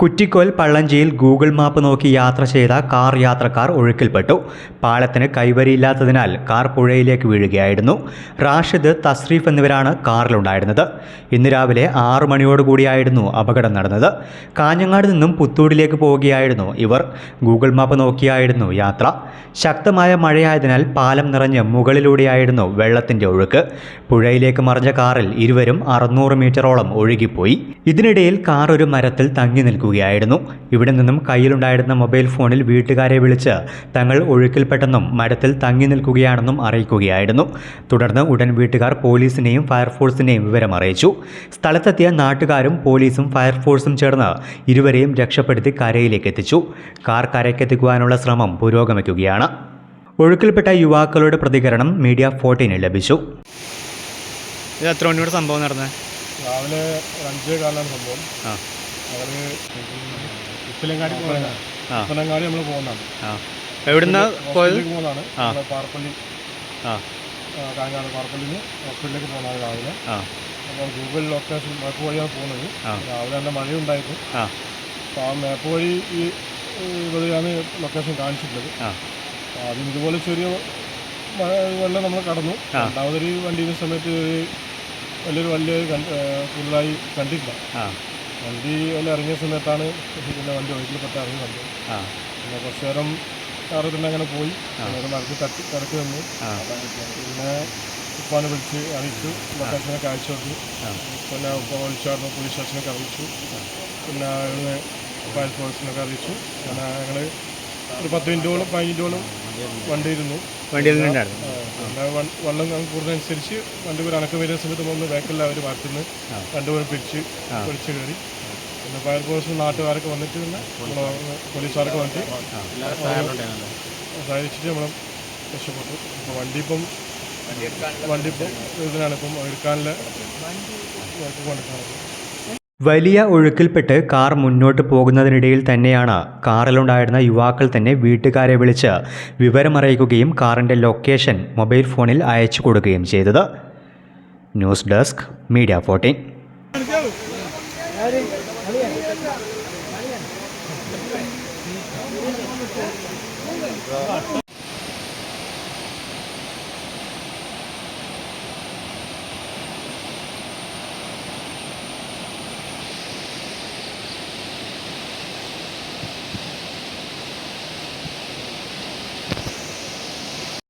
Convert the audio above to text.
Kuttikol പള്ളഞ്ചിയിൽ Google map നോക്കി യാത്ര ചെയ്ത കാർ യാത്രക്കാർ ഒഴുക്കിൽപ്പെട്ടു. പാലത്തിന് കൈവരിയില്ലാത്തതിനാൽ കാർ പുഴയിലേക്ക് വീഴുകയായിരുന്നു. റാഷിദ്, തസ്രീഫ് എന്നിവരാണ് കാറിലുണ്ടായിരുന്നത്. ഇന്ന് രാവിലെ 6 മണിയോടുകൂടിയായിരുന്നു അപകടം നടന്നത്. കാഞ്ഞങ്ങാട് നിന്നും പുത്തൂരിലേക്ക് പോവുകയായിരുന്നു ഇവർ. ഗൂഗിൾ മാപ്പ് നോക്കിയായിരുന്നു യാത്ര. ശക്തമായ മഴയായതിനാൽ പാലം നിറഞ്ഞ് മുകളിലൂടെയായിരുന്നു വെള്ളത്തിൻ്റെ ഒഴുക്ക്. പുഴയിലേക്ക് മറിഞ്ഞ കാറിൽ ഇരുവരും 600 മീറ്ററോളം ഒഴുകിപ്പോയി. ഇതിനിടയിൽ കാർ ഒരു മരത്തിൽ തങ്ങി നിൽക്കുകയായിരുന്നു. ഇവിടെ നിന്നും കയ്യിലുണ്ടായിരുന്ന മൊബൈൽ ഫോണിൽ വീട്ടുകാരെ വിളിച്ച് തങ്ങൾ ഒഴുക്കിൽപ്പെട്ടെന്നും മരത്തിൽ തങ്ങി നിൽക്കുകയാണെന്നും അറിയിക്കുകയായിരുന്നു. തുടർന്ന് ഉടൻ വീട്ടുകാർ പോലീസിനെയും ഫയർഫോഴ്സിനെയും വിവരം അറിയിച്ചു. സ്ഥലത്തെത്തിയ നാട്ടുകാരും പോലീസും ഫയർഫോഴ്സും ചേർന്ന് ഇരുവരെയും രക്ഷപ്പെടുത്തി കരയിലേക്ക് എത്തിച്ചു. കാർ കരയ്ക്കെത്തിക്കുവാനുള്ള ശ്രമം പുരോഗമിക്കുകയാണ്. ഒഴുക്കിൽപ്പെട്ട യുവാക്കളുടെ പ്രതികരണം മീഡിയ 14 ലഭിച്ചു. ഇത് എത്ര മണിയോട് സംഭവം നടന്നത്? രാവിലെ 5:15 സംഭവം. ഉപ്പിലങ്ങാടി ഉപ്പിലങ്ങാടി നമ്മൾ പോകുന്നതാണ്. എവിടുന്ന പോയത്? പോകുന്നതാണ് പാറപ്പള്ളി, കാഞ്ഞങ്ങാട് പാറപ്പള്ളിയിൽ നിന്ന് ഹോസ്പിറ്റലിലേക്ക് പോകുന്നതാണ് രാവിലെ. അപ്പോൾ ഗൂഗിൾ ലൊക്കേഷൻ മാപ്പ് വഴിയാണ് പോകുന്നത്. രാവിലെ നല്ല മഴയുണ്ടായിരുന്നു. അപ്പോൾ ആ മാപ്പ് വഴി ഈ വഴിയാണ് ലൊക്കേഷൻ കാണിച്ചിട്ടുള്ളത്. ആദ്യം ഇതുപോലെ ചെറിയ വെള്ളം നമ്മൾ കടന്നു. രണ്ടാമതൊരു വണ്ടിയുടെ സമയത്ത് വലിയൊരു വണ്ടി ഫുള്ളായി കണ്ടില്ല. വണ്ടി അതിൽ ഇറങ്ങിയ സമയത്താണ് പിന്നെ വണ്ടി ഒഴുക്കിൽപ്പെട്ട് ഇറങ്ങി കണ്ടത്. പിന്നെ കുറച്ച് നേരം കാറ് തന്നെ അങ്ങനെ പോയി. ഒരു മരത്തിൽ കിടക്കി വന്നു. പിന്നെ ഉപ്പാനെ വിളിച്ച് അറിയിച്ചു. ലൊക്കേഷനെ കാഴ്ച വെച്ചു. പിന്നെ ഉപ്പ വിളിച്ചായിരുന്നു. പോലീസ് സ്റ്റേഷനൊക്കെ അറിയിച്ചു. പിന്നെ അവിടുന്ന് ഫയർഫോഴ്സിനൊക്കെ അറിയിച്ചു. പിന്നെ ഞങ്ങൾ ഒരു 10 മിനിറ്റോളം 15 മിനിറ്റോളം വണ്ടിയിരുന്നു. വണ്ടിയിൽ നിന്നുണ്ടായിരുന്നു. പിന്നെ വെള്ളം കൂടുന്നതനുസരിച്ച് വണ്ടി ഒരു അണക്കം വരുന്ന സമയത്ത് ഒന്ന് ബാക്കിൽ അവർ മരത്തുനിന്ന് രണ്ടുപേരും പിടിച്ച് കയറി. പിന്നെ ഫയർഫോഴ്സും നാട്ടുകാരൊക്കെ വന്നിട്ട് പിന്നെ പോലീസുകാരൊക്കെ വന്നിട്ട് സഹായിച്ചിട്ട് നമ്മൾ രക്ഷപ്പെട്ടു. അപ്പോൾ വണ്ടി ഇപ്പം ഇതിനാണ് ഇപ്പം എടുക്കാനുള്ള കൊണ്ടിട്ടാണ്. വലിയ ഒഴുക്കിൽപ്പെട്ട് കാർ മുന്നോട്ട് പോകുന്നതിനിടയിൽ തന്നെയാണ് കാറിലുണ്ടായിരുന്ന യുവാക്കൾ തന്നെ വീട്ടുകാരെ വിളിച്ച് വിവരമറിയിക്കുകയും കാറിൻ്റെ ലൊക്കേഷൻ മൊബൈൽ ഫോണിൽ അയച്ചു കൊടുക്കുകയും ചെയ്തത്. News desk media 14.